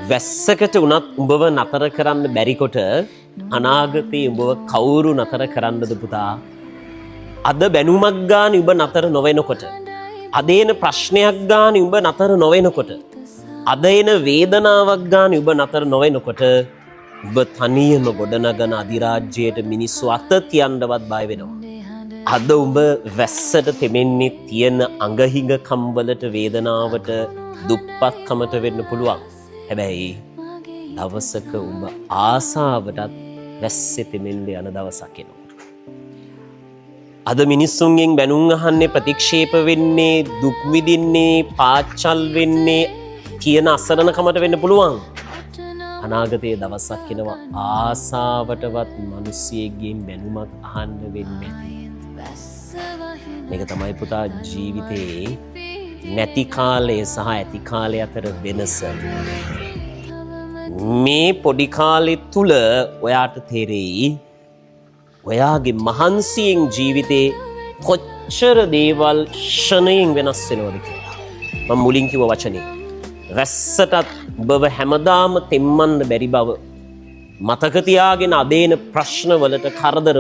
වැස්සකට උනත් උඹව නතර කරන්න බැරි කොට අනාගතේ උඹව කවුරු නතර කරන්නද පුතා? අද බැනුමක් ගානේ උඹ නතර නොවෙනකොට, අද එන ප්‍රශ්නයක් ගානේ උඹ නතර නොවෙනකොට, අද එන වේදනාවක් ගානේ උඹ නතර නොවෙනකොට උඹ තනියම ගොඩනගන අධිරාජ්‍යයට මිනිස්සු අත තියන්නවත් බය වෙනවා. අද උඹ වැස්සට තෙමෙන්නේ තියෙන අඟහිඟ කම්වලට, වේදනාවට, දුප්පත්කමට වෙන්න පුළුවන්. හැබැයි දවසක උඹ ආසාවටත් වැස්සේ තෙමෙන්න යන දවසක් එනවා. අද මිනිස්සුන්ගෙන් බැනුම් අහන්නේ, ප්‍රතික්ෂේප වෙන්නේ, දුක් විඳින්නේ, පාච්චල් වෙන්නේ කියන අසරණකමට වෙන්න පුළුවන්. අනාගතයේ දවසක් එනවා ආසාවටවත් මිනිස්සෙක්ගෙන් බැනුමක් අහන්න වෙන්නේ නැති. මේක තමයි පුතා ජීවිතේ නැති කාලය සහ ඇති කාලය අතර වෙනස. මේ පොඩි කාලෙ තුල ඔයාට තේරෙයි ඔයාගේ මහන්සියෙන් ජීවිතේ කොච්චර දේවල් ෂණයෙන් වෙනස් වෙනවද කියලා. මම මුලින් කිව්ව වචනේ වැස්සටත් ඔබව හැමදාම තෙම්මන්න බැරි බව මතක තියාගෙන අදේන ප්‍රශ්න වලට, කරදර